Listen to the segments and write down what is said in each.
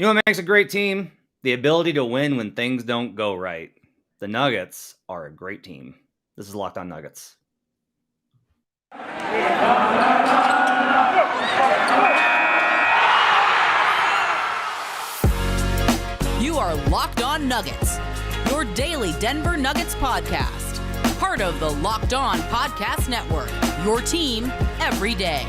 You know what makes a great team? The ability to win when things don't go right. The Nuggets are a great team. This is Locked On Nuggets. You are Locked On Nuggets, your daily Denver Nuggets podcast. Part of the Locked On Podcast Network, your team every day.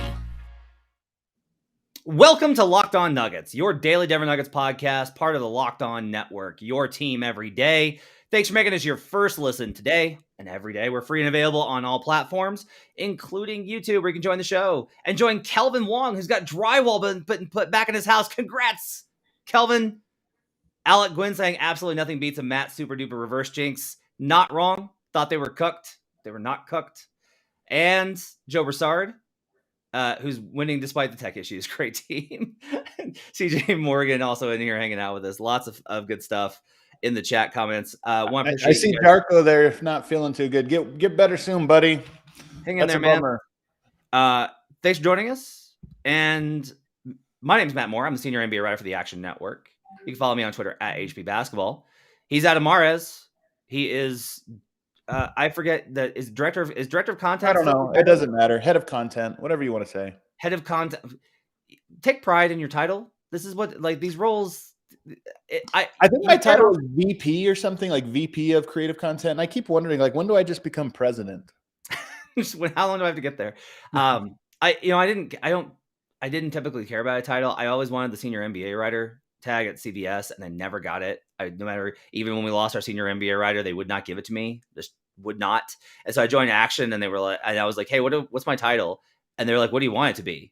Welcome to Locked On Nuggets, your daily Denver Nuggets podcast, part of the Locked On Network, your team every day. Thanks for making us your first listen today and every day. We're free and available on all platforms, including YouTube, where you can join the show and join Kelvin Wong, who's got drywall put back in his house. Congrats, Kelvin. Alec Gwynn saying absolutely nothing beats a Matt super duper reverse jinx. Not wrong. Thought they were cooked. They were not cooked. And Joe Broussard, who's winning despite the tech issues. Great team. CJ Morgan also in here hanging out with us. Lots of good stuff in the chat comments. I see Darko there, if not feeling too good. Get better soon, buddy. Hang in there, man. Thanks for joining us. And my name is Matt Moore. I'm the senior NBA writer for the Action Network. You can follow me on Twitter at HP Basketball. He's Adam Mares. He is I forget that is director of content. I don't know. It doesn't matter. Head of content, whatever you want to say. Head of content. Take pride in your title. This is what these roles. I think my title is VP or something, like VP of creative content. And I keep wondering, when do I just become president? How long do I have to get there? I didn't typically care about a title. I always wanted the senior NBA writer tag at CBS, and I never got it. Even when we lost our senior NBA writer, they would not give it to me. Just would not. And so I joined Action, and they were like, and I was like, hey, what's my title? And they're like, what do you want it to be?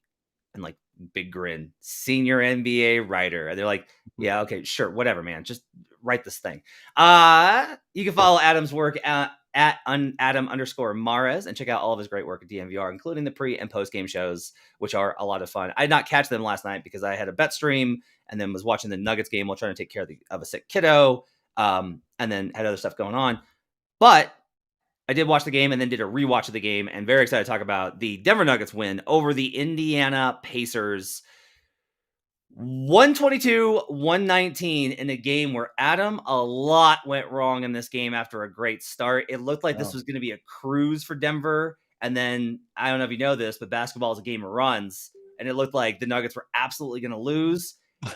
And big grin, senior NBA writer. And they're like, yeah, okay, sure, whatever, man. Just write this thing. You can follow Adam's work at Adam_Mares and check out all of his great work at DNVR, including the pre and post game shows, which are a lot of fun. I did not catch them last night because I had a bet stream and then was watching the Nuggets game while trying to take care of a sick kiddo, and then had other stuff going on. But I did watch the game and then did a rewatch of the game, and very excited to talk about the Denver Nuggets win over the Indiana Pacers. 122-119 in a game where, Adam, a lot went wrong in this game after a great start. It looked like this was going to be a cruise for Denver. And then, I don't know if you know this, but basketball is a game of runs. And it looked like the Nuggets were absolutely going to lose.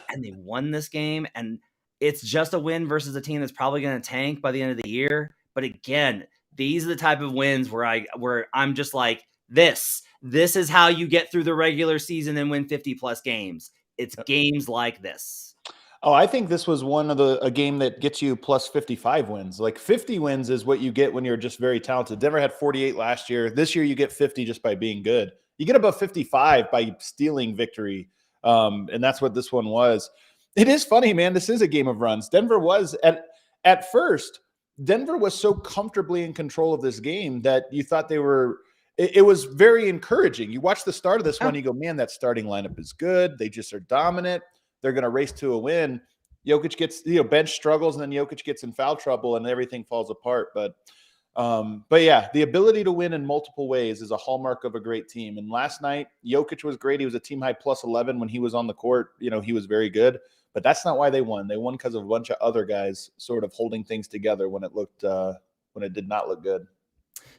And they won this game. And it's just a win versus a team that's probably going to tank by the end of the year. But again, these are the type of wins where I'm just like, this is how you get through the regular season and win 50-plus games. It's games like this. Oh, I think this was a game that gets you plus 55 wins. 50 wins is what you get when you're just very talented. Denver had 48 last year. This year you get 50 just by being good. You get above 55 by stealing victory. And that's what this one was. It is funny, man. This is a game of runs. Denver was at first, Denver was so comfortably in control of this game that you thought they were. It was very encouraging. You watch the start of this one, you go, man, that starting lineup is good. They just are dominant. They're going to race to a win. Jokic gets, bench struggles, and then Jokic gets in foul trouble, and everything falls apart. But yeah, the ability to win in multiple ways is a hallmark of a great team. And last night, Jokic was great. He was a team high plus 11 when he was on the court. He was very good. But that's not why they won. They won because of a bunch of other guys sort of holding things together when it did not look good.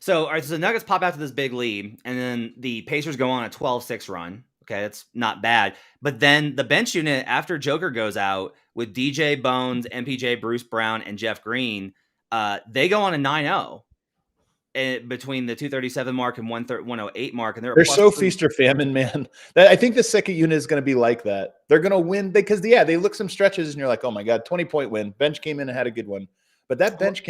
So, all right, so the Nuggets pop out to this big lead, and then the Pacers go on a 12-6 run. Okay, that's not bad. But then the bench unit, after Joker goes out with DJ Bones, MPJ, Bruce Brown, and Jeff Green, they go on a 9-0 between the 237 mark and 108 mark. And they're so feast or famine, man. I think the second unit is going to be like that. They're going to win because, they look some stretches, and you're like, oh, my God, 20-point win. Bench came in and had a good one. But that bench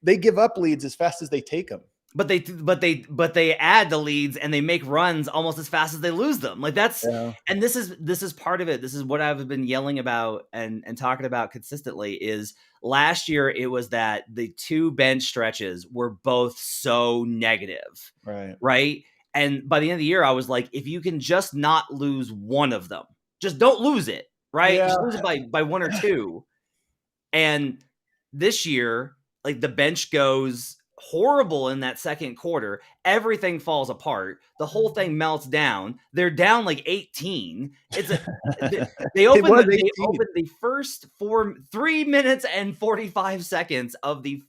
they give up leads as fast as they take them. But they add the leads and they make runs almost as fast as they lose them. And this is part of it. This is what I've been yelling about and talking about consistently is last year it was that the two bench stretches were both so negative. Right. And by the end of the year, I was like, if you can just not lose one of them, just don't lose it. Right. Yeah. Just lose it by one or two. And this year, the bench goes horrible in that second quarter. Everything falls apart. The whole thing melts down. They're down like 18. They opened the first 3 minutes and 45 seconds of the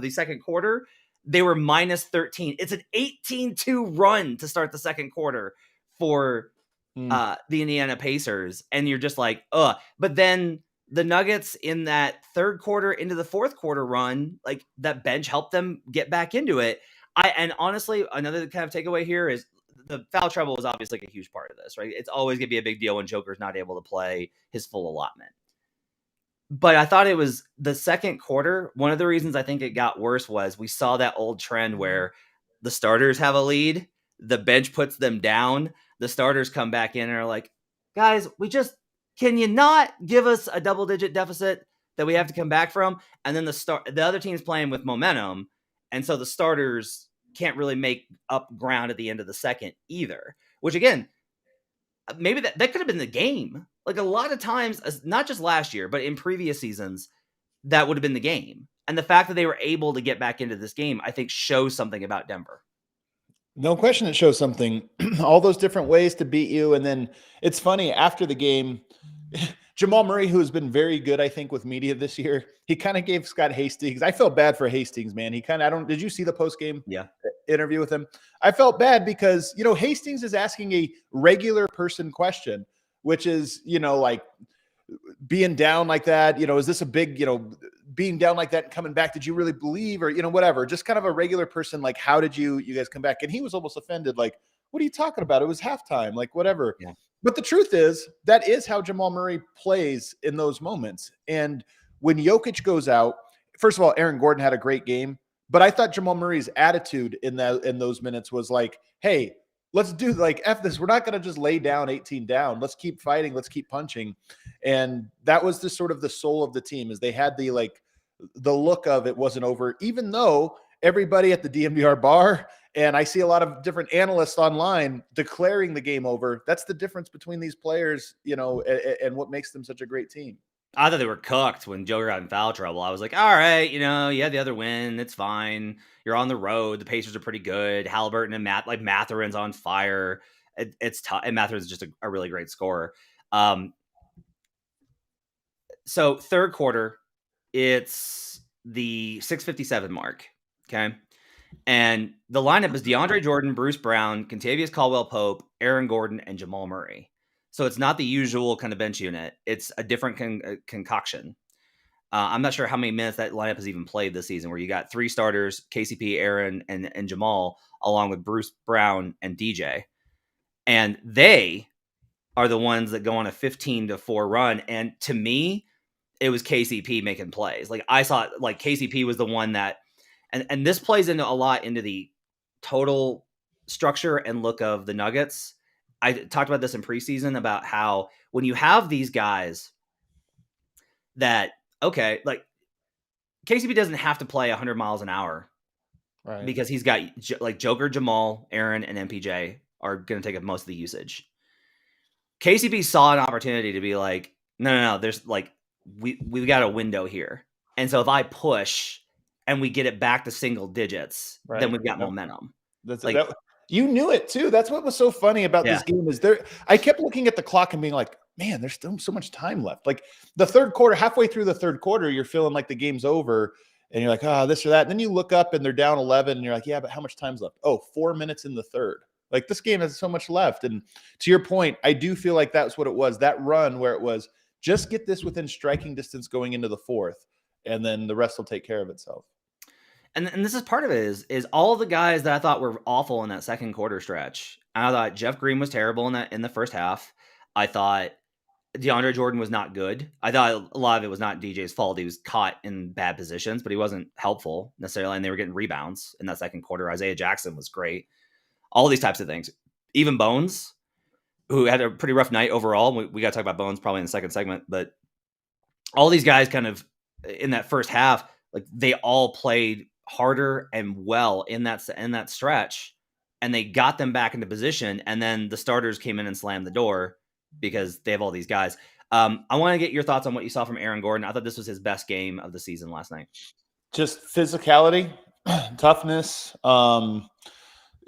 second quarter. They were minus 13. It's an 18-2 run to start the second quarter for the Indiana Pacers. And you're just like, ugh. But then the Nuggets in that third quarter into the fourth quarter run, like that bench helped them get back into it. And honestly, another kind of takeaway here is the foul trouble was obviously like a huge part of this, right? It's always going to be a big deal when Joker's not able to play his full allotment. But I thought it was the second quarter. One of the reasons I think it got worse was we saw that old trend where the starters have a lead, the bench puts them down, the starters come back in and are like, guys, can you not give us a double-digit deficit that we have to come back from? And then the other team's playing with momentum, and so the starters can't really make up ground at the end of the second either. Which again, maybe that could have been the game. Like a lot of times, not just last year, but in previous seasons, that would have been the game. And the fact that they were able to get back into this game, I think, shows something about Denver. No question it shows something. All those different ways to beat you. And then it's funny, after the game, Jamal Murray, who has been very good, I think, with media this year, he kind of gave Scott Hastings. I felt bad for Hastings, man. Did you see the post-game interview with him? I felt bad because, Hastings is asking a regular person question, which is, like being down like that, is this a big, being down like that and coming back, did you really believe, or, whatever, just kind of a regular person. Like, how did you guys come back? And he was almost offended. Like, what are you talking about? It was halftime, like whatever. Yeah. But the truth is, that is how Jamal Murray plays in those moments. And when Jokic goes out, first of all, Aaron Gordon had a great game, but I thought Jamal Murray's attitude in those minutes was like, hey, let's do like F this. We're not going to just lay down 18 down. Let's keep fighting. Let's keep punching. And that was the sort of the soul of the team, is they had the look of it wasn't over, even though everybody at the DMVR bar, and I see a lot of different analysts online declaring the game over. That's the difference between these players, and what makes them such a great team. I thought they were cooked when Joker got in foul trouble. I was like, all right, you had the other win. It's fine. You're on the road. The Pacers are pretty good. Halliburton and Matherin's on fire. It's tough. And Matherin's just a really great scorer. So third quarter, it's the 6:57 mark. Okay. And the lineup is DeAndre Jordan, Bruce Brown, Kentavious Caldwell-Pope, Aaron Gordon, and Jamal Murray. So it's not the usual kind of bench unit. It's a different concoction. I'm not sure how many minutes that lineup has even played this season, where you got three starters, KCP, Aaron, and Jamal, along with Bruce Brown and DJ. And they are the ones that go on a 15-4 run. And to me, it was KCP making plays. Like I saw, like KCP was the one that, and this plays into a lot into the total structure and look of the Nuggets. I talked about this in preseason about how when you have these guys that, okay, like KCP doesn't have to play 100 miles an hour, right? Because he's got like Joker, Jamal, Aaron, and MPJ are going to take up most of the usage. KCP saw an opportunity to be like, no, there's like, we've got a window here. And so if I push and we get it back to single digits, right, then we've got momentum. You knew it too. That's what was so funny about this game is I kept looking at the clock and being like, man, there's still so much time left. Like the third quarter, halfway through the third quarter, you're feeling like the game's over and you're like, this or that. And then you look up and they're down 11 and you're like, yeah, but how much time's left? 4 minutes in the third. Like this game has so much left. And to your point, I do feel like that's what it was. That run where it was just get this within striking distance going into the fourth, and then the rest will take care of itself. And this is part of it is all the guys that I thought were awful in that second quarter stretch. I thought Jeff Green was terrible in the first half. I thought DeAndre Jordan was not good. I thought a lot of it was not DJ's fault. He was caught in bad positions, but he wasn't helpful necessarily. And they were getting rebounds in that second quarter. Isaiah Jackson was great. All these types of things. Even Bones, who had a pretty rough night overall. We got to talk about Bones probably in the second segment, but all these guys kind of in that first half, like they all played harder and well in that stretch, and they got them back into position. And then the starters came in and slammed the door because they have all these guys. I want to get your thoughts on what you saw from Aaron Gordon. I thought this was his best game of the season last night. Just physicality. Toughness.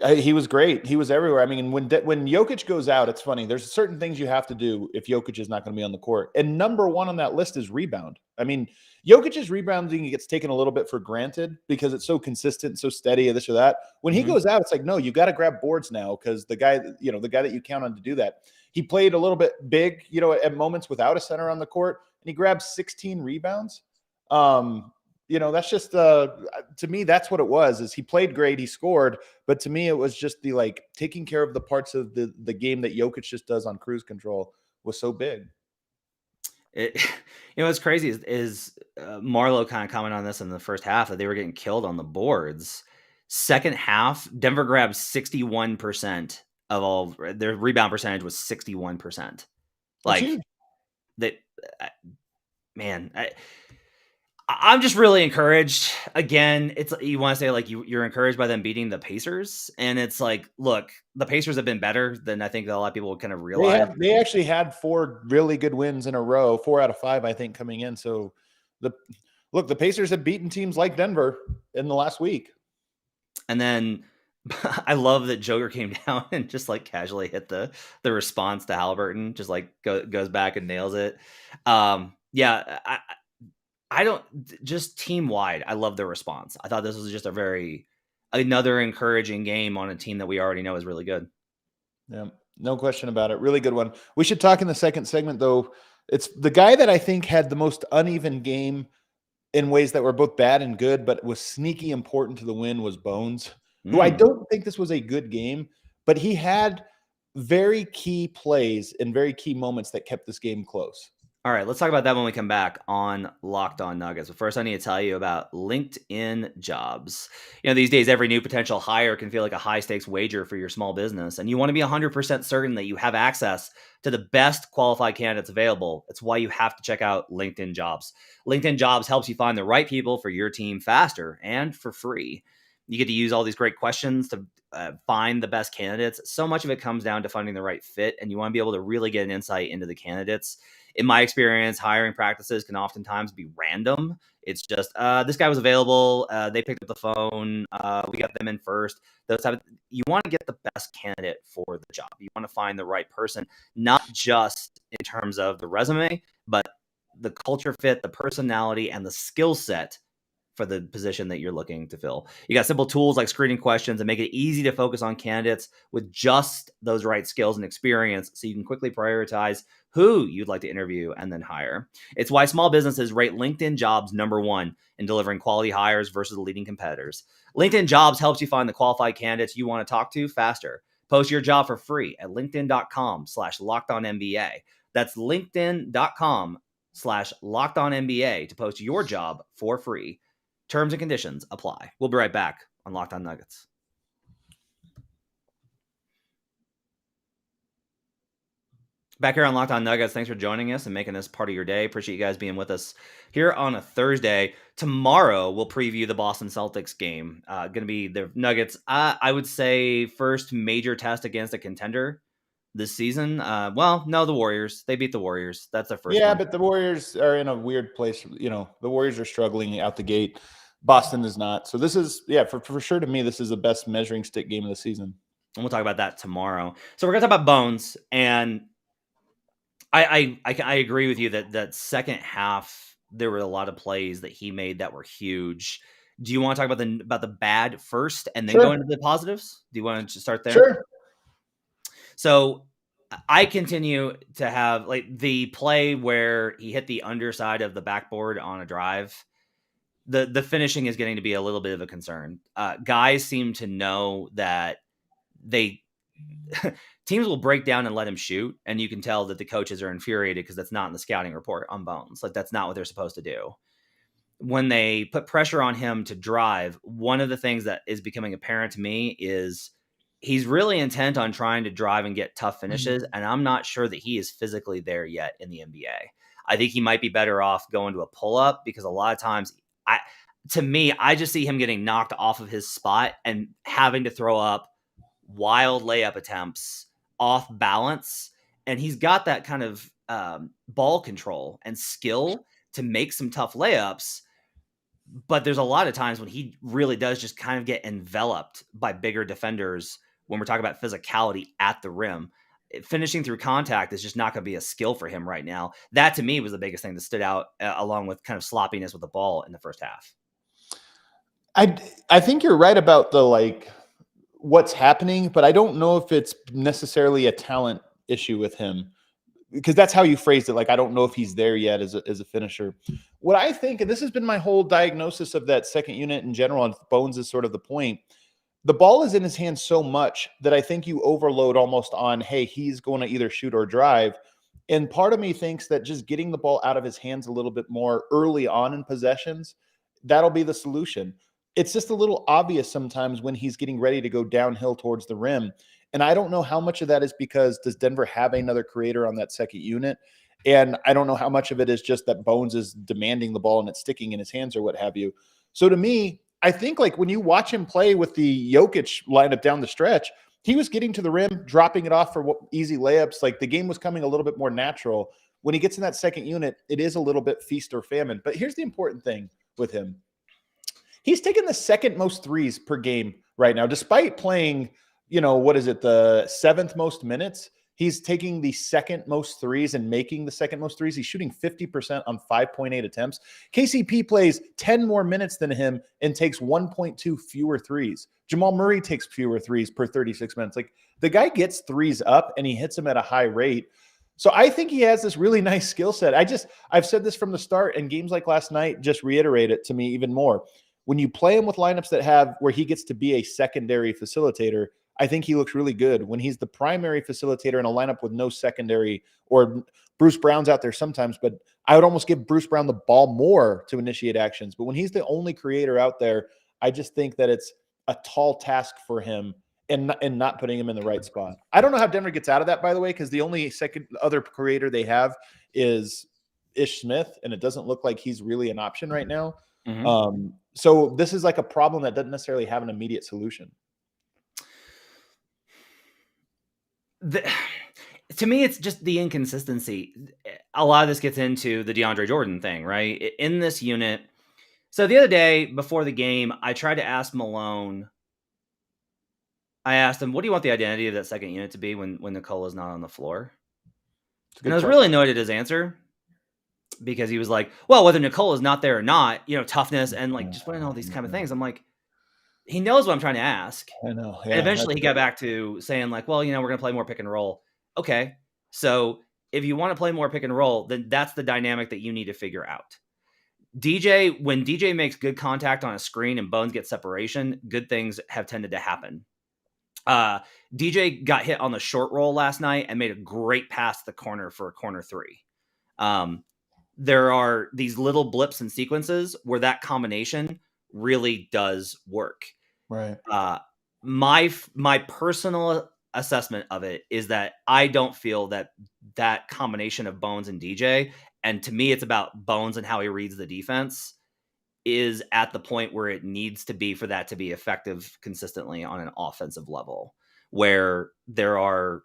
He was great. He was everywhere. I mean, when Jokic goes out, it's funny. There's certain things you have to do if Jokic is not going to be on the court. And number one on that list is rebound. I mean, Jokic's rebounding gets taken a little bit for granted because it's so consistent, so steady, this or that. When he goes out, it's like, no, you got to grab boards now because the guy that you count on to do that. He played a little bit big, at moments without a center on the court, and he grabbed 16 rebounds. That's just to me, that's what it was. Is he played great, he scored, but to me, it was just the taking care of the parts of the game that Jokic just does on cruise control was so big. What's crazy is Marlowe kind of commented on this in the first half that they were getting killed on the boards. Second half, Denver grabbed 61% of all their rebound percentage was 61%. I'm just really encouraged. Again, it's you want to say you're encouraged by them beating the Pacers, and it's like, look, the Pacers have been better than I think a lot of people kind of realize. They actually had 4 really good wins in a row, 4 out of 5, I think, coming in. So the Pacers have beaten teams like Denver in the last week. And then I love that Joker came down and just casually hit the response to Halliburton, just goes back and nails it. I don't just team wide. I love their response. I thought this was just another encouraging game on a team that we already know is really good. Yeah, no question about it. Really good one. We should talk in the second segment, though. It's the guy that I think had the most uneven game in ways that were both bad and good, but was sneaky important to the win was Bones, who I don't think this was a good game, but he had very key plays and very key moments that kept this game close. All right, let's talk about that when we come back on Locked On Nuggets. But first, I need to tell you about LinkedIn Jobs. These days, every new potential hire can feel like a high-stakes wager for your small business, and you want to be 100% certain that you have access to the best qualified candidates available. That's why you have to check out LinkedIn Jobs. LinkedIn Jobs helps you find the right people for your team faster and for free. You get to use all these great questions to find the best candidates. So much of it comes down to finding the right fit, and you want to be able to really get an insight into the candidates. In my experience, hiring practices can oftentimes be random. It's just, this guy was available. They picked up the phone. We got them in first. You want to get the best candidate for the job. You want to find the right person, not just in terms of the resume, but the culture fit, the personality, and the skill set for the position that you're looking to fill. You got simple tools like screening questions and make it easy to focus on candidates with just those right skills and experience so you can quickly prioritize who you'd like to interview and then hire. It's why small businesses rate LinkedIn Jobs #1 in delivering quality hires versus the leading competitors. LinkedIn Jobs helps you find the qualified candidates you want to talk to faster. Post your job for free at linkedin.com/lockedonnba. That's linkedin.com/lockedonnba to post your job for free. Terms and conditions apply. We'll be right back on Locked On Nuggets. Back here on Locked On Nuggets, thanks for joining us and making this part of your day. Appreciate you guys being with us here on a Thursday. Tomorrow, we'll preview the Boston Celtics game. Going to be the Nuggets, I would say, first major test against a contender this season. The Warriors. They beat the Warriors. That's their first one. But the Warriors are in a weird place. The Warriors are struggling out the gate. Boston is not. So this is, for sure to me, this is the best measuring stick game of the season. And we'll talk about that tomorrow. So we're going to talk about Bones. And I agree with you that second half, there were a lot of plays that he made that were huge. Do you want to talk about the bad first and then go into the positives? Do you want to start there? Sure. So I continue to have the play where he hit the underside of the backboard on a drive. The finishing is getting to be a little bit of a concern. Guys seem to know that teams will break down and let him shoot, and you can tell that the coaches are infuriated because that's not in the scouting report on Bones. That's not what they're supposed to do. When they put pressure on him to drive, one of the things that is becoming apparent to me is he's really intent on trying to drive and get tough finishes, and I'm not sure that he is physically there yet in the NBA. I think he might be better off going to a pull-up because a lot of times, I just see him getting knocked off of his spot and having to throw up wild layup attempts off balance. And he's got that kind of ball control and skill to make some tough layups. But there's a lot of times when he really does just kind of get enveloped by bigger defenders when we're talking about physicality at the rim. Finishing through contact is just not going to be a skill for him right now. That to me was the biggest thing that stood out, along with kind of sloppiness with the ball in the first half. I think you're right about the what's happening, but I don't know if it's necessarily a talent issue with him, because that's how you phrased it. Like, I don't know if he's there yet as a finisher. What I think, and this has been my whole diagnosis of that second unit in general, and Bones is sort of the point. The ball is in his hands so much that I think you overload almost on, hey, he's going to either shoot or drive. And part of me thinks that just getting the ball out of his hands a little bit more early on in possessions, that'll be the solution. It's just a little obvious sometimes when he's getting ready to go downhill towards the rim. And I don't know how much of that is because does Denver have another creator on that second unit? And I don't know how much of it is just that Bones is demanding the ball and it's sticking in his hands or what have you. So to me, I think when you watch him play with the Jokic lineup down the stretch, he was getting to the rim, dropping it off for easy layups. Like, the game was coming a little bit more natural. When he gets in that second unit, it is a little bit feast or famine. But here's the important thing with him. He's taken the second most threes per game right now, despite playing, the seventh most minutes. He's taking the second most threes and making the second most threes. He's shooting 50% on 5.8 attempts. KCP plays 10 more minutes than him and takes 1.2 fewer threes. Jamal Murray takes fewer threes per 36 minutes. Like, the guy gets threes up and he hits them at a high rate. So I think he has this really nice skill set. I've said this from the start, and games like last night just reiterate it to me even more. When you play him with lineups that have where he gets to be a secondary facilitator, I think he looks really good. When he's the primary facilitator in a lineup with no secondary, or Bruce Brown's out there sometimes, but I would almost give Bruce Brown the ball more to initiate actions. But when he's the only creator out there, I just think that it's a tall task for him and not putting him in the right spot. I don't know how Denver gets out of that, by the way, because the only other creator they have is Ish Smith, and it doesn't look like he's really an option right now. Mm-hmm. So this is like a problem that doesn't necessarily have an immediate solution. To me, it's just the inconsistency. A lot of this gets into the DeAndre Jordan thing, right? In this unit. So the other day before the game, I tried to ask Malone. I asked him, what do you want the identity of that second unit to be when Nicola's not on the floor? And I was really annoyed at his answer, because he was like, well, whether Nicola's not there or not, toughness and just putting all these kind of things. I'm like, he knows what I'm trying to ask. I know. Yeah, and eventually he got back to saying we're going to play more pick and roll. Okay. So if you want to play more pick and roll, then that's the dynamic that you need to figure out. When DJ makes good contact on a screen and Bones gets separation, good things have tended to happen. DJ got hit on the short roll last night and made a great pass to the corner for a corner three. There are these little blips and sequences where that combination really does work. Right. My personal assessment of it is that I don't feel that combination of Bones and DJ, and to me it's about Bones and how he reads the defense, is at the point where it needs to be for that to be effective consistently on an offensive level, where there are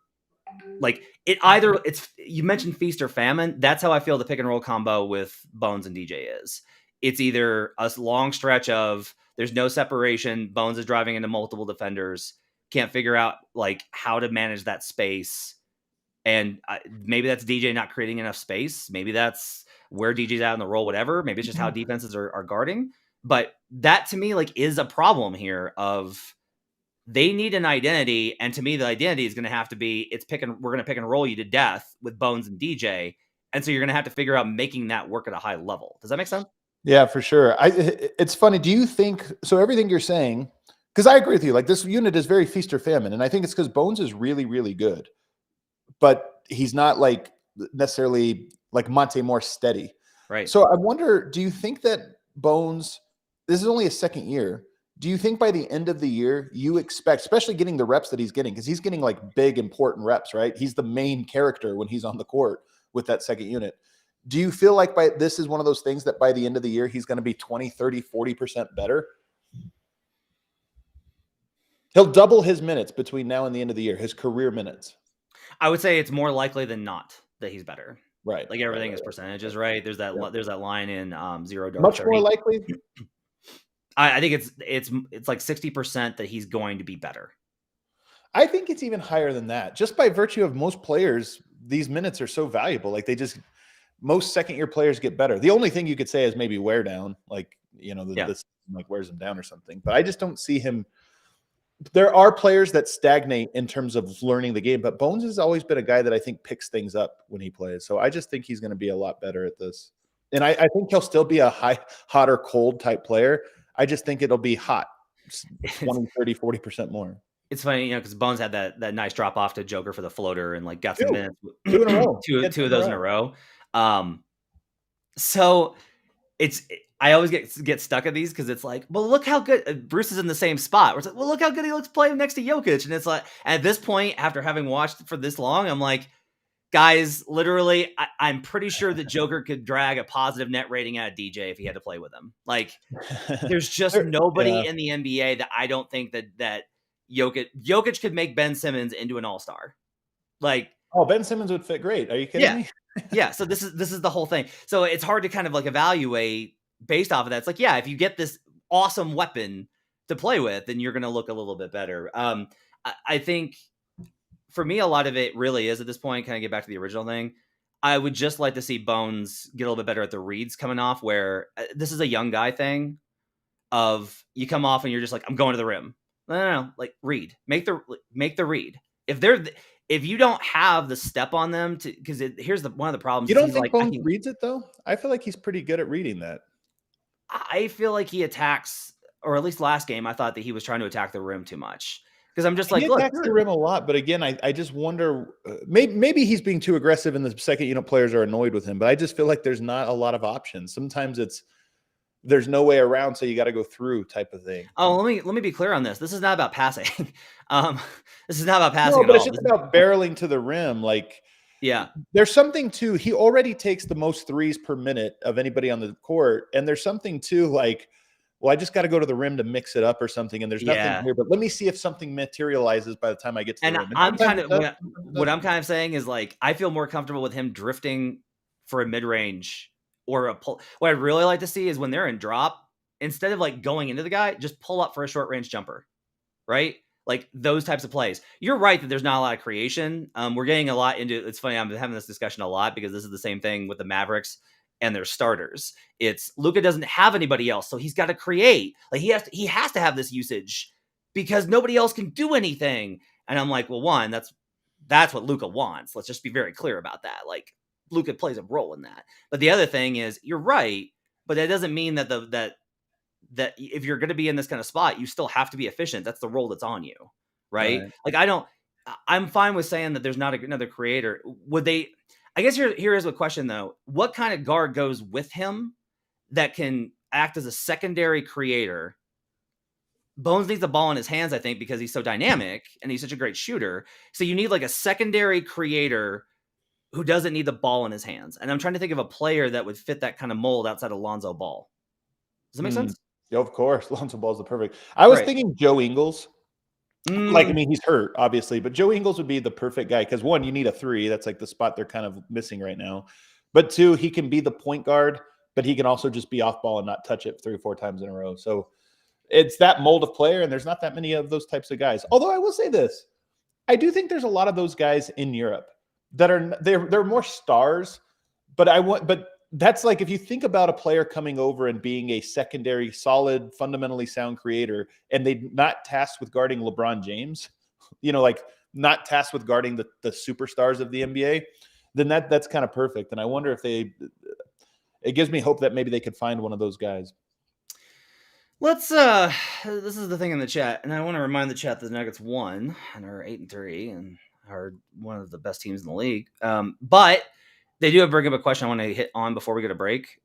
you mentioned feast or famine. That's how I feel the pick and roll combo with Bones and DJ is. It's either a long stretch of there's no separation, Bones is driving into multiple defenders, can't figure out how to manage that space. And maybe that's DJ not creating enough space. Maybe that's where DJ's out in the role, whatever. Maybe it's just how defenses are guarding. But that to me is a problem here of they need an identity. And to me, the identity is going to have to be we're going to pick and roll you to death with Bones and DJ. And so you're going to have to figure out making that work at a high level. Does that make sense? Yeah, for sure. It's funny. Do you think so? Everything you're saying, because I agree with you. This unit is very feast or famine, and I think it's because Bones is really, really good, but he's not necessarily Monte Morris steady. Right. So I wonder, do you think that Bones? This is only his second year. Do you think by the end of the year you expect, especially getting the reps that he's getting, because he's getting big important reps, right? He's the main character when he's on the court with that second unit. Do you feel like this is one of those things that by the end of the year, he's going to be 20, 30, 40% better? He'll double his minutes between now and the end of the year, his career minutes. I would say it's more likely than not that he's better. Right. Like everything right, is right, percentages, right? There's that Yep. there's that line in Zero Dark Much 30. more likely. I think it's like 60% that he's going to be better. I think it's even higher than that. Just by virtue of most players, these minutes are so valuable. Like most second-year players get better. The only thing you could say is maybe wear down, like this like wears him down or something. But I just don't see him. There are players that stagnate in terms of learning the game, but Bones has always been a guy that I think picks things up when he plays. So I just think he's going to be a lot better at this. And I think he'll still be a hot or cold type player. I just think it'll be hot, 20, 30, 40% more. It's funny, because Bones had that nice drop off to Joker for the floater and like got some minutes. 2 in a row. two of those in a row. So I always get stuck at these because it's like, well, look how good Bruce is in the same spot. Where it's like, well, look how good he looks playing next to Jokic. And it's like, at this point, after having watched for this long, I'm like, guys, literally, I'm pretty sure that Joker could drag a positive net rating out of DJ if he had to play with him. Like, there's just nobody in the NBA that I don't think that Jokic could make Ben Simmons into an all-star. Like, oh, Ben Simmons would fit great. Are you kidding me? Yeah. So this is the whole thing. So it's hard to kind of like evaluate based off of that. It's like, yeah, if you get this awesome weapon to play with, then you're going to look a little bit better. I think for me, a lot of it really is at this point, kind of get back to the original thing. I would just like to see Bones get a little bit better at the reads coming off, where this is a young guy thing of you come off and you're just like, I'm going to the rim. No. Like read, make the read. If you don't have the step on them because here's one of the problems. You don't think Bones reads it though? I feel like he's pretty good at reading that. I feel like he attacks, or at least last game, I thought that he was trying to attack the rim too much. Because I'm just like, he attacks the rim a lot, but again, I just wonder, maybe he's being too aggressive in the second, players are annoyed with him, but I just feel like there's not a lot of options. Sometimes there's no way around, so you got to go through type of thing. Oh, let me be clear on this. This is not about passing. This is not about passing no, but at it's all. just about barreling to the rim. Like, yeah, there's something to, he already takes the most threes per minute of anybody on the court. And there's something to like, well, I just got to go to the rim to mix it up or something. And there's nothing here, but let me see if something materializes by the time I get to the rim. I'm kind of, what I'm kind of saying is like, I feel more comfortable with him drifting for a mid-range or a pull. What I'd really like to see is when they're in drop, instead of like going into the guy, just pull up for a short range jumper, right? Like those types of plays. You're right that there's not a lot of creation. We're getting a lot into, it's funny, I'm having this discussion a lot because this is the same thing with the Mavericks and their starters. It's Luka doesn't have anybody else, so he's got to create. Like he has to have this usage because nobody else can do anything. And I'm like, well, one, that's what Luka wants. Let's just be very clear about that. Like Luka plays a role in that. But the other thing is, you're right, but that doesn't mean that that if you're going to be in this kind of spot, you still have to be efficient. That's the role that's on you, right? Like I'm fine with saying that there's not another creator. Would they? I guess here is a question though. What kind of guard goes with him that can act as a secondary creator? Bones needs the ball in his hands, I think, because he's so dynamic and he's such a great shooter. So you need like a secondary creator who doesn't need the ball in his hands. And I'm trying to think of a player that would fit that kind of mold outside of Lonzo Ball. Does that make sense? Yeah, of course. Lonzo Ball's the perfect. I was thinking Joe Ingles. Like, I mean, he's hurt, obviously, but Joe Ingles would be the perfect guy because one, you need a three. That's like the spot they're kind of missing right now. But two, he can be the point guard, but he can also just be off ball and not touch it 3 or 4 times in a row. So it's that mold of player, and there's not that many of those types of guys. Although I will say this, I do think there's a lot of those guys in Europe that they're more stars, but that's like if you think about a player coming over and being a secondary, solid, fundamentally sound creator, and they're not tasked with guarding LeBron James, like not tasked with guarding the superstars of the NBA, then that's kind of perfect. And I wonder if it gives me hope that maybe they could find one of those guys. Let's this is the thing in the chat, and I want to remind the chat that the Nuggets won and are 8-3 and are one of the best teams in the league. But they do bring up a question I want to hit on before we get a break.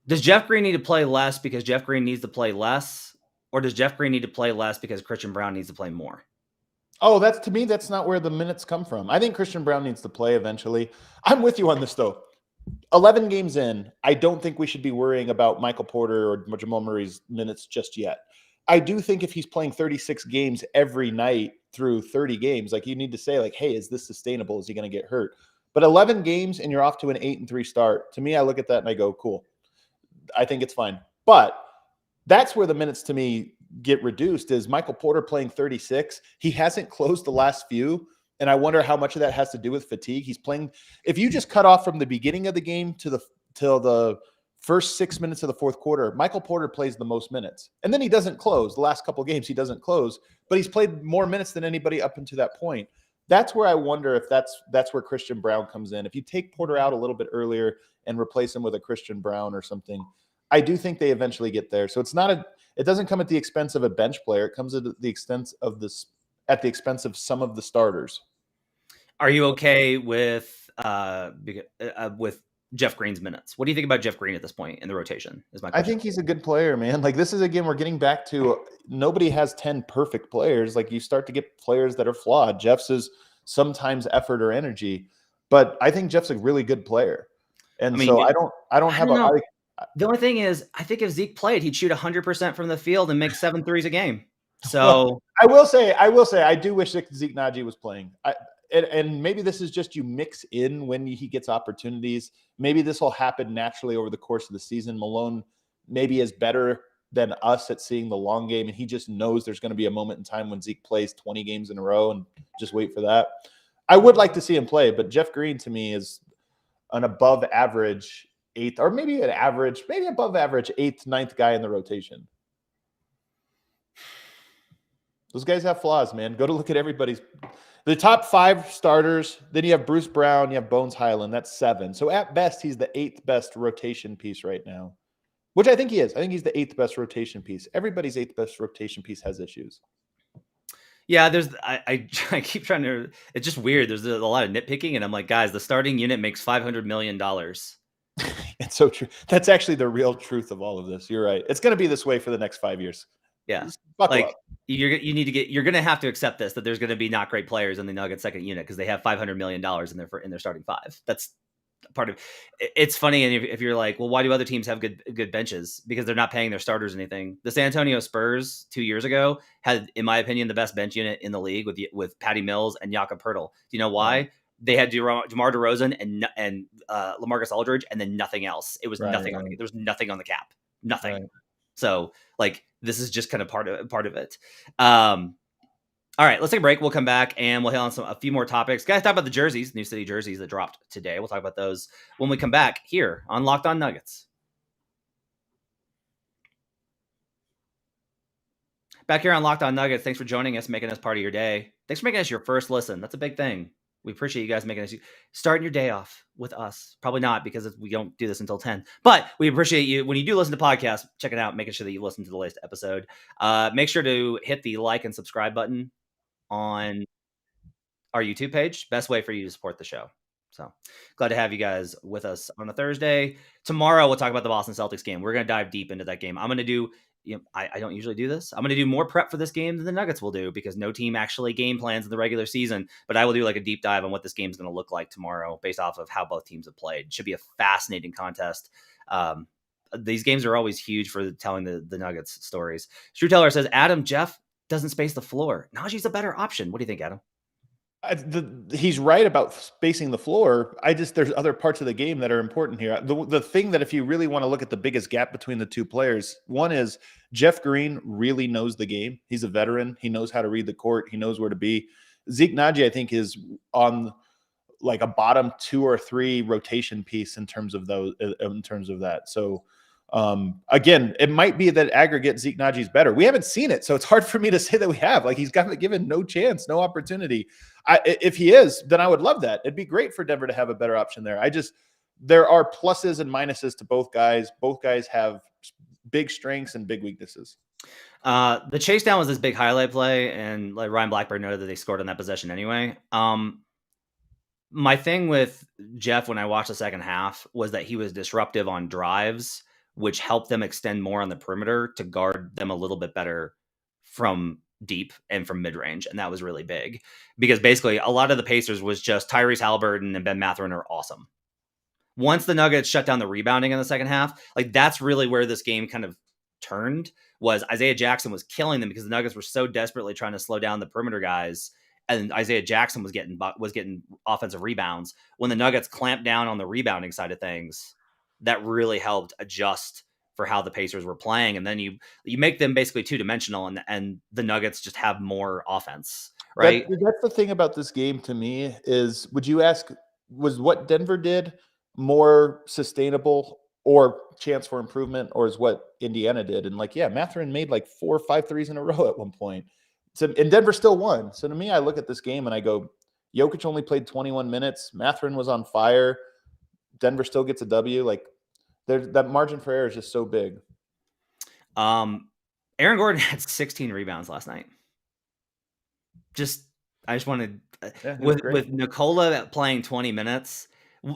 Does Jeff Green need to play less because Jeff Green needs to play less? Or does Jeff Green need to play less because Christian Braun needs to play more? Oh, to me, that's not where the minutes come from. I think Christian Braun needs to play eventually. I'm with you on this, though. 11 games in, I don't think we should be worrying about Michael Porter or Jamal Murray's minutes just yet. I do think if he's playing 36 games every night through 30 games, like you need to say like, hey, is this sustainable? Is he going to get hurt? But 11 games and you're off to an 8-3 start. To me, I look at that and I go, cool. I think it's fine. But that's where the minutes to me get reduced is Michael Porter playing 36. He hasn't closed the last few. And I wonder how much of that has to do with fatigue. He's playing. If you just cut off from the beginning of the game till the first 6 minutes of the fourth quarter, Michael Porter plays the most minutes. And then he doesn't close. The last couple of games, he doesn't close. But he's played more minutes than anybody up until that point. That's where I wonder if that's where Christian Braun comes in. If you take Porter out a little bit earlier and replace him with a Christian Braun or something, I do think they eventually get there. So it doesn't come at the expense of a bench player. It comes at the expense of some of the starters. Are you okay with Jeff Green's minutes? What do you think about Jeff Green at this point in the rotation? Is my question. I think he's a good player, man. Like this is, again, we're getting back to nobody has 10 perfect players. Like you start to get players that are flawed. Jeff's is sometimes effort or energy, but I think Jeff's a really good player. And I don't know. The only thing is, I think if Zeke played, he'd shoot 100% from the field and make 7 threes a game. So well, I will say, I do wish Zeke Nnaji was playing. And maybe this is just you mix in when he gets opportunities. Maybe this will happen naturally over the course of the season. Malone maybe is better than us at seeing the long game, and he just knows there's going to be a moment in time when Zeke plays 20 games in a row, and just wait for that. I would like to see him play, but Jeff Green to me is an above average 8th, or maybe above average 8th, 9th guy in the rotation. Those guys have flaws, man. Go to look at everybody's. The top 5 starters, then you have Bruce Brown, you have Bones Hyland. That's 7. So at best, he's the 8th best rotation piece right now, which I think he is. I think he's the 8th best rotation piece. Everybody's 8th best rotation piece has issues. Yeah, I keep trying to. It's just weird. There's a lot of nitpicking, and I'm like, guys, the starting unit makes $500 million. It's so true. That's actually the real truth of all of this. You're right. It's going to be this way for the next 5 years. Yeah, like you're going to have to accept this, that there's going to be not great players in the Nuggets second unit because they have $500 million in their starting 5. That's part of it's funny. And if you're like, well, why do other teams have good benches? Because they're not paying their starters anything. The San Antonio Spurs 2 years ago had, in my opinion, the best bench unit in the league with Patty Mills and Jakob Poeltl. Do you know why? Right. They had DeMar DeRozan and LaMarcus Aldridge, and then nothing else. It was nothing. There was nothing on the cap. Nothing. Right. So like this is just kind of part of it. All right, let's take a break. We'll come back and we'll hit on a few more topics. Guys, talk about the jerseys, New City jerseys that dropped today. We'll talk about those when we come back here on Locked On Nuggets. Back here on Locked On Nuggets. Thanks for joining us, making us part of your day. Thanks for making us your first listen. That's a big thing. We appreciate you guys making us starting your day off with us. Probably not, because we don't do this until 10. But we appreciate you when you do listen to podcasts. Check it out, making sure that you listen to the latest episode. Make sure to hit the like and subscribe button on our YouTube page. Best way for you to support the show. So glad to have you guys with us on a Thursday. Tomorrow we'll talk about the Boston Celtics game. We're going to dive deep into that game. I'm going to do. I don't usually do this. I'm going to do more prep for this game than the Nuggets will do, because no team actually game plans in the regular season. But I will do like a deep dive on what this game is going to look like tomorrow based off of how both teams have played. It should be a fascinating contest. These games are always huge for telling the Nuggets stories. Drew Teller says, Adam, Jeff doesn't space the floor. Nnaji's a better option. What do you think, Adam? He's right about spacing the floor. There's other parts of the game that are important here. The thing that if you really want to look at the biggest gap between the two players, one is Jeff Green really knows the game. He's a veteran. He knows how to read the court. He knows where to be. Zeke Nnaji, I think, is on like a bottom 2 or 3 rotation piece in terms of that. So again, it might be that aggregate Zeke Nnaji is better. We haven't seen it, so it's hard for me to say that we have. Like, he's gotten given no chance, no opportunity. If he is, then I would love that. It'd be great for Denver to have a better option there. There are pluses and minuses to both guys. Both guys have big strengths and big weaknesses. The chase down was this big highlight play, and like Ryan Blackburn noted that they scored on that possession anyway. My thing with Jeff when I watched the second half was that he was disruptive on drives, which helped them extend more on the perimeter to guard them a little bit better from deep and from mid-range. And that was really big, because basically a lot of the Pacers was just Tyrese Halliburton and Ben Mathurin are awesome. Once the Nuggets shut down the rebounding in the second half, like that's really where this game kind of turned was Isaiah Jackson was killing them because the Nuggets were so desperately trying to slow down the perimeter guys, and Isaiah Jackson was getting offensive rebounds. When the Nuggets clamped down on the rebounding side of things, that really helped adjust for how the Pacers were playing. And then you make them basically two-dimensional, and the Nuggets just have more offense, right? That's the thing about this game to me is, would you ask, was what Denver did more sustainable or chance for improvement, or is what Indiana did? And like, yeah, Mathurin made like 4 or 5 threes in a row at one point. So, and Denver still won. So to me, I look at this game and I go, Jokic only played 21 minutes. Mathurin was on fire. Denver still gets a W. Like, that margin for error is just so big. Aaron Gordon had 16 rebounds last night. I just wanted with Nikola playing 20 minutes,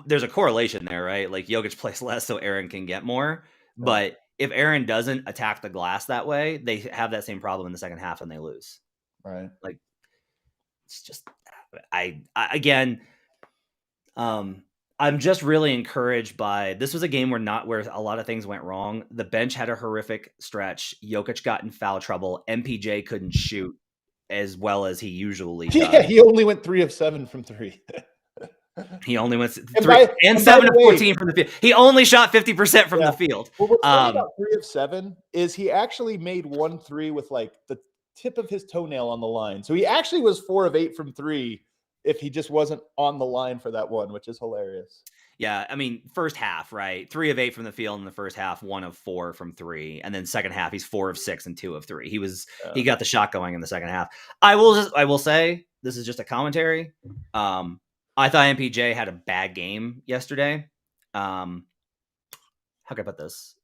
there's a correlation there, right? Like Jokic plays less so Aaron can get more. Yeah. But if Aaron doesn't attack the glass that way, they have that same problem in the second half and they lose. Right. Like, it's just, again, I'm just really encouraged by, this was a game where a lot of things went wrong. The bench had a horrific stretch. Jokic got in foul trouble. MPJ couldn't shoot as well as he usually does. Yeah, he only went 3 of 7 from 3. He only went 7 of 14 from the field. He only shot 50% from the field. Well, what's funny about 3 of 7 is he actually made 1 3 with like the tip of his toenail on the line. So he actually was 4 of 8 from 3 if he just wasn't on the line for that one, which is hilarious. Yeah, I mean, first half, right? 3 of 8 from the field in the first half, 1 of 4 from 3. And then second half, he's 4 of 6 and 2 of 3. He got the shot going in the second half. I will say, this is just a commentary. I thought MPJ had a bad game yesterday. How can I put this?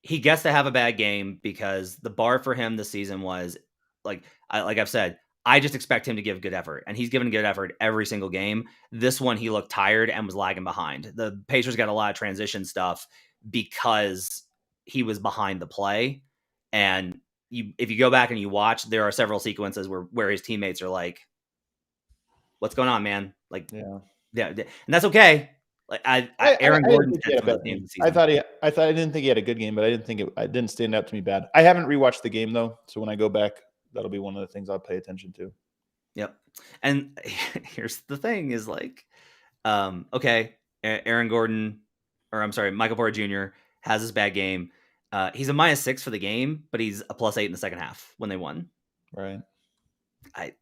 He gets to have a bad game because the bar for him this season was, like I've said, I just expect him to give good effort, and he's given good effort every single game. This one, he looked tired and was lagging behind. The Pacers got a lot of transition stuff because he was behind the play. And if you go back and you watch, there are several sequences where his teammates are like, "What's going on, man?" Like, yeah, and that's okay. Like Aaron Gordon. I didn't think he had a good game, but I didn't think it didn't stand out to me bad. I haven't rewatched the game though, so when I go back, that'll be one of the things I'll pay attention to. Yep. And here's the thing is like, okay, Aaron Gordon, or I'm sorry, Michael Porter Jr. has this bad game. He's a -6 for the game, but he's a +8 in the second half when they won. Right. I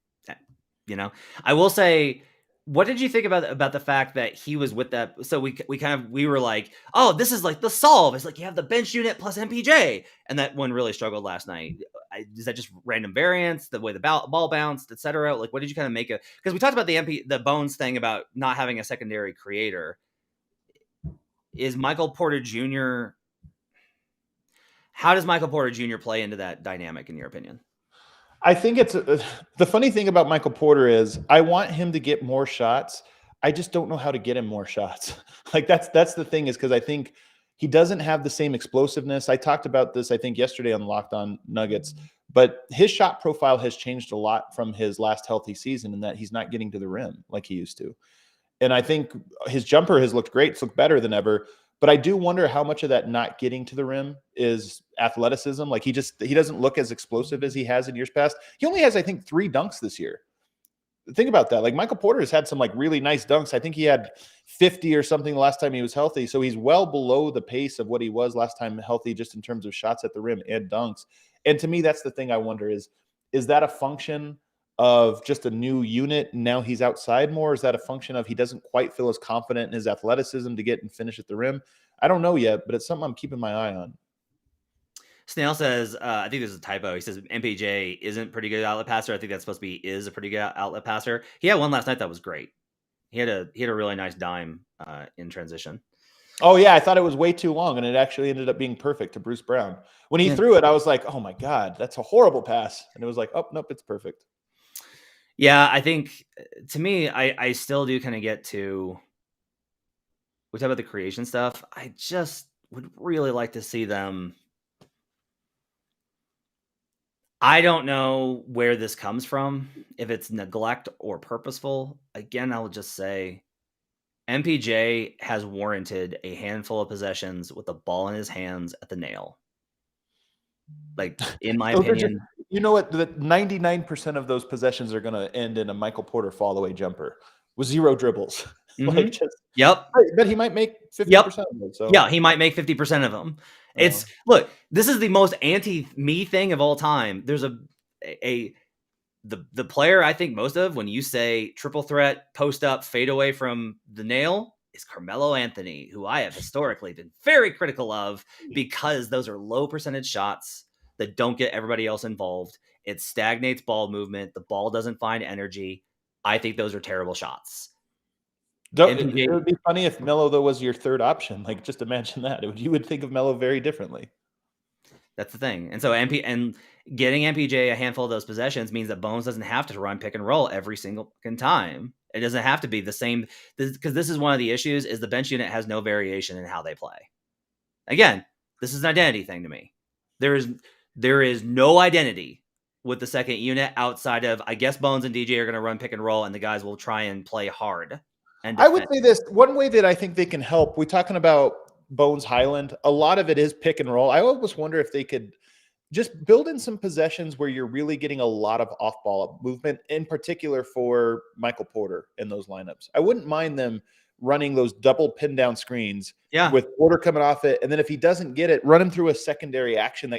will say, what did you think about the fact that he was with that? So we were like, oh, this is like the solve. It's like you have the bench unit plus MPJ, and that one really struggled last night. Is that just random variance, the way the ball bounced, etc.? Like, what did you kind of make of? Because we talked about the Bones thing about not having a secondary creator. Is Michael Porter Jr. How does Michael Porter Jr. play into that dynamic, in your opinion? I think it's the funny thing about Michael Porter is I want him to get more shots. I just don't know how to get him more shots. Like that's the thing, is because I think he doesn't have the same explosiveness. I talked about this, I think, yesterday on Locked On Nuggets, but his shot profile has changed a lot from his last healthy season in that he's not getting to the rim like he used to. And I think his jumper has looked great. It's looked better than ever. But I do wonder how much of that not getting to the rim is athleticism. Like he doesn't look as explosive as he has in years past. He only has, I think, 3 dunks this year. Think about that. Like Michael Porter has had some like really nice dunks. I think he had 50 or something the last time he was healthy. So he's well below the pace of what he was last time healthy, just in terms of shots at the rim and dunks. And to me, that's the thing I wonder is that a function of just a new unit? Now he's outside more. Is that a function of he doesn't quite feel as confident in his athleticism to get and finish at the rim? I don't know yet, but it's something I'm keeping my eye on. Snail says, I think this is a typo. He says MPJ isn't pretty good outlet passer. I think that's supposed to be is a pretty good outlet passer. He had one last night that was great. He had a really nice dime in transition. Oh yeah, I thought it was way too long, and it actually ended up being perfect to Bruce Brown. When he threw it, I was like, oh my God, that's a horrible pass. And it was like, oh nope, it's perfect. Yeah, I think to me, I still do kind of get to, we talk about the creation stuff. I just would really like to see them. I don't know where this comes from, if it's neglect or purposeful. Again, I'll just say MPJ has warranted a handful of possessions with the ball in his hands at the nail. Like, in my opinion. You know what? The 99% of those possessions are going to end in a Michael Porter fall away jumper with 0 dribbles. Mm-hmm. Just, yep. But he might make 50% Yep. of them. So. Yeah, he might make 50% of them. It's look, this is the most anti-me thing of all time. There's the player I think most of when you say triple threat, post up, fade away from the nail is Carmelo Anthony, who I have historically been very critical of because those are low percentage shots that don't get everybody else involved. It stagnates ball movement. The ball doesn't find energy. I think those are terrible shots. It would be funny if Melo, though, was your third option. Like, just imagine that. You would think of Melo very differently. That's the thing. And so getting MPJ a handful of those possessions means that Bones doesn't have to run pick and roll every single time. It doesn't have to be the same, because this is one of the issues is the bench unit has no variation in how they play. Again, this is an identity thing to me. There is no identity with the second unit outside of, I guess Bones and DJ are going to run pick and roll and the guys will try and play hard. And I would say this, one way that I think they can help, we're talking about Bones Hyland, a lot of it is pick and roll. I always wonder if they could just build in some possessions where you're really getting a lot of off-ball movement, in particular for Michael Porter in those lineups. I wouldn't mind them running those double pin down screens with Porter coming off it. And then if he doesn't get it, run him through a secondary action.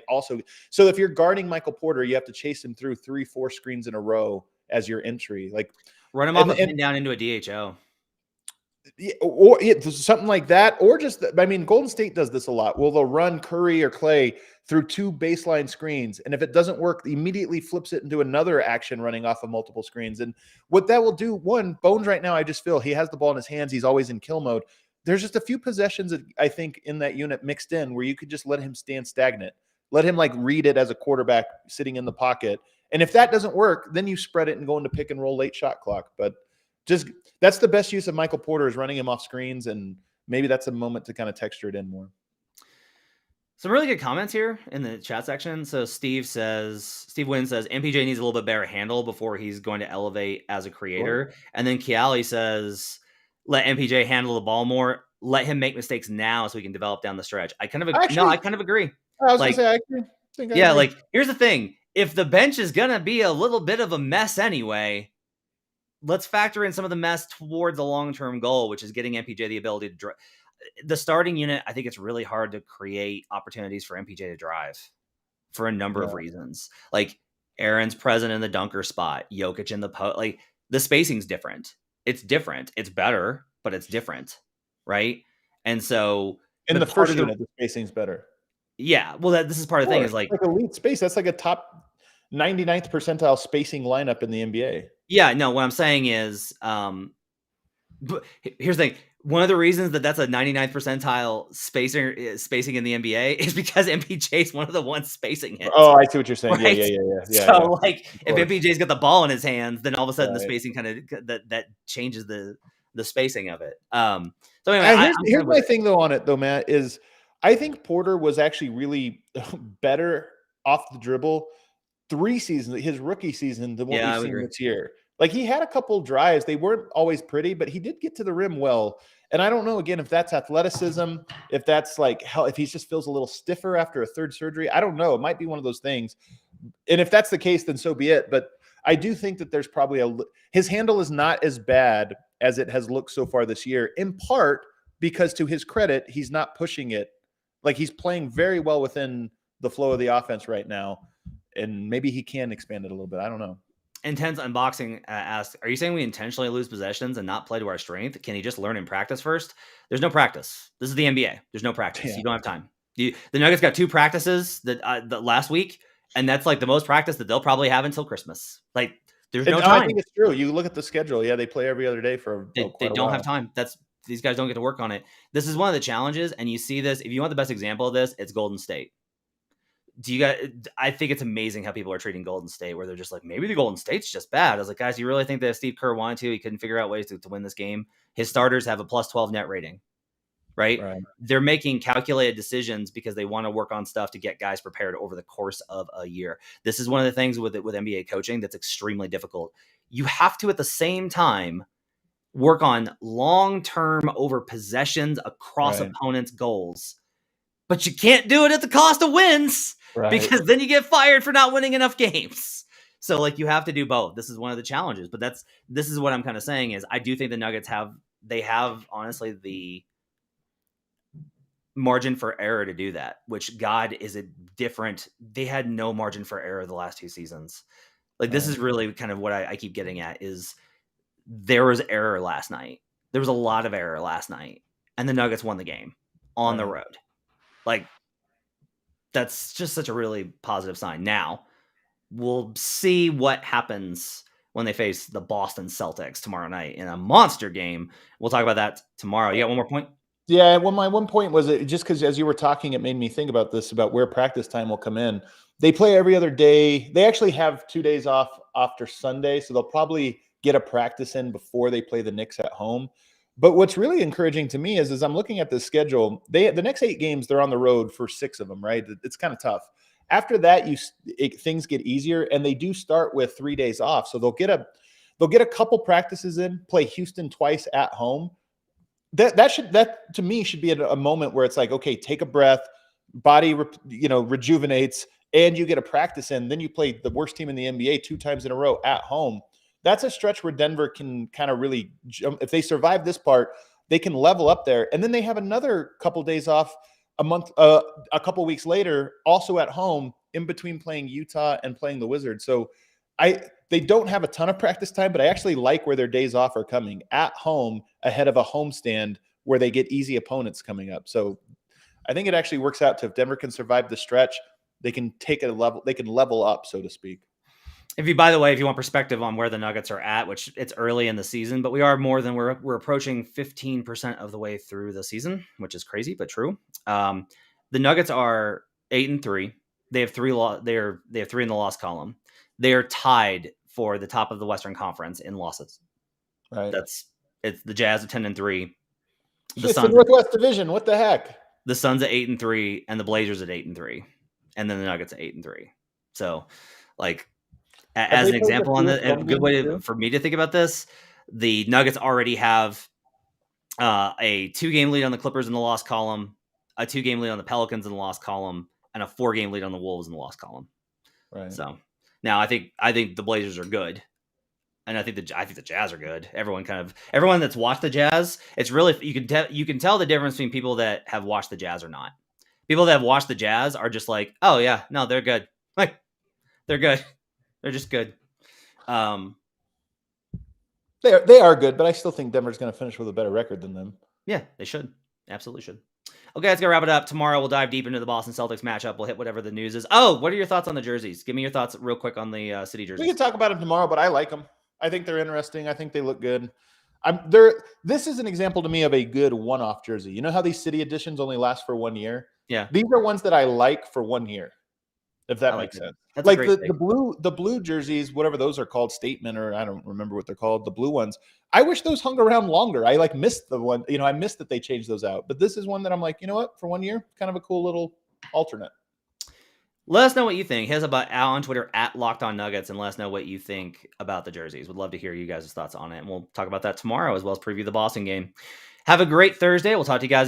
So if you're guarding Michael Porter, you have to chase him through 3-4 screens in a row as your entry. Like run him off a pin down into a DHO. Or something like that, or just, I mean, Golden State does this a lot. Well, they'll run Curry or Clay through 2 baseline screens, and if it doesn't work, immediately flips it into another action running off of multiple screens. And what that will do, one, Bones right now, I just feel he has the ball in his hands. He's always in kill mode. There's just a few possessions that I think in that unit mixed in where you could just let him stand stagnant, let him like read it as a quarterback sitting in the pocket. And if that doesn't work, then you spread it and go into pick and roll late shot clock. But just that's the best use of Michael Porter is running him off screens, and maybe that's a moment to kind of texture it in more. Some really good comments here in the chat section. So Steve Wynn says MPJ needs a little bit better handle before he's going to elevate as a creator. Sure. And then Kiali says, let MPJ handle the ball more. Let him make mistakes now so he can develop down the stretch. I kind of agree. I was going to say, I agree. Like, here's the thing. If the bench is going to be a little bit of a mess anyway, let's factor in some of the mess towards the long-term goal, which is getting MPJ the ability to drive. The starting unit, I think it's really hard to create opportunities for MPJ to drive for a number of reasons. Like Aaron's present in the dunker spot, Jokic in the post. Like the spacing's different. It's different. It's better, but it's different, right? And so in the first unit, the spacing's better. Yeah, well, this is part of the thing is like elite space. That's like a top 99th percentile spacing lineup in the NBA. Yeah, no, what I'm saying is, but here's the thing. One of the reasons that's a 99th percentile spacing in the NBA is because MPJ's one of the ones spacing it. Oh, I see what you're saying. Right? Yeah. So, like, if MPJ's got the ball in his hands, then all of a sudden the spacing kind of that changes the spacing of it. So anyway, here's my thing though on it though, Matt, is I think Porter was actually really better off the dribble 3 seasons, his rookie season, than what we've seen this year. Like he had a couple drives. They weren't always pretty, but he did get to the rim well. And I don't know, again, if that's athleticism, if that's like if he just feels a little stiffer after a third surgery. I don't know. It might be one of those things. And if that's the case, then so be it. But I do think that there's probably his handle is not as bad as it has looked so far this year, in part because to his credit, he's not pushing it. Like he's playing very well within the flow of the offense right now. And maybe he can expand it a little bit. I don't know. Intense Unboxing asks, are you saying we intentionally lose possessions and not play to our strength? Can he just learn in practice first? There's no practice. This is the NBA. There's no practice. Yeah. You don't have time. The Nuggets got 2 practices that last week, and that's like the most practice that they'll probably have until Christmas. Like there's no time. I think it's true. You look at the schedule. Yeah, they play every other day for they don't have time. These guys don't get to work on it. This is one of the challenges, and you see this. If you want the best example of this, it's Golden State. I think it's amazing how people are treating Golden State, where they're just like, maybe the Golden State's just bad. I was like, guys, you really think that if Steve Kerr wanted to, he couldn't figure out ways to win this game? His starters have a +12 net rating, right? They're making calculated decisions because they want to work on stuff to get guys prepared over the course of a year. This is one of the things with NBA coaching that's extremely difficult. You have to, at the same time, work on long-term over possessions across opponents' goals. But you can't do it at the cost of wins. because then you get fired for not winning enough games. So like you have to do both. This is one of the challenges, but this is what I'm kind of saying is I do think the Nuggets have honestly the margin for error to do that, which God is a different. They had no margin for error the last 2 seasons. Like this is really kind of what I keep getting at is there was error last night. There was a lot of error last night, and the Nuggets won the game on the road. Like that's just such a really positive sign. Now we'll see what happens when they face the Boston Celtics tomorrow night in a monster game. We'll talk about that tomorrow. You got one more point? Yeah, well, my one point was just because as you were talking, it made me think about this, about where practice time will come in. They play every other day. They actually have 2 days off after Sunday, so they'll probably get a practice in before they play the Knicks at home. But what's really encouraging to me is I'm looking at the schedule. The next 8 games, they're on the road for 6 of them, right? It's kind of tough. After that, things get easier, and they do start with 3 days off. So they'll get a couple practices in, play Houston twice at home. That to me should be a moment where it's like, okay, take a breath, body rejuvenates, and you get a practice in. Then you play the worst team in the NBA 2 times in a row at home. That's a stretch where Denver can kind of really jump. If they survive this part, they can level up there. And then they have another couple days off a couple weeks later, also at home, in between playing Utah and playing the Wizards. So they don't have a ton of practice time, but I actually like where their days off are coming at home ahead of a homestand where they get easy opponents coming up. So I think it actually works out to, if Denver can survive the stretch, they can take a level, they can level up, so to speak. By the way, if you want perspective on where the Nuggets are at, which it's early in the season, but we're approaching 15% of the way through the season, which is crazy, but true. The Nuggets are 8-3. They have 3 they have 3 in the loss column. They are tied for the top of the Western Conference in losses. Right. It's the Jazz at 10-3. It's the Northwest Division. What the heck? The Suns at 8-3 and the Blazers at 8-3, and then the Nuggets at 8-3. So, like, as an example on a good way for me to think about this, the Nuggets already have a 2-game lead on the Clippers in the loss column, a 2-game lead on the Pelicans in the loss column, and a 4-game lead on the Wolves in the loss column. Right. So now I think the Blazers are good, and I think the Jazz are good. Everyone that's watched the Jazz, it's really you can tell the difference between people that have watched the Jazz or not. People that have watched the Jazz are just like, oh yeah, no, they're good. Like they're good. They're just good. They are good, but I still think Denver's going to finish with a better record than them. Yeah, they should. Absolutely should. Okay, let's go wrap it up. Tomorrow we'll dive deep into the Boston Celtics matchup. We'll hit whatever the news is. Oh, what are your thoughts on the jerseys? Give me your thoughts real quick on the City jerseys. We can talk about them tomorrow, but I like them. I think they're interesting. I think they look good. This is an example to me of a good one-off jersey. You know how these City editions only last for 1 year? Yeah. These are ones that I like for 1 year, if that makes sense. That's like the blue jerseys, whatever those are called, Statement, or I don't remember what they're called, the blue ones. I wish those hung around longer. I missed the one, I missed that they changed those out. But this is one that I'm like, you know what? For 1 year, kind of a cool little alternate. Let us know what you think. Hit us about on Twitter at Locked On Nuggets and let us know what you think about the jerseys. Would love to hear you guys' thoughts on it. And we'll talk about that tomorrow as well as preview the Boston game. Have a great Thursday. We'll talk to you guys again.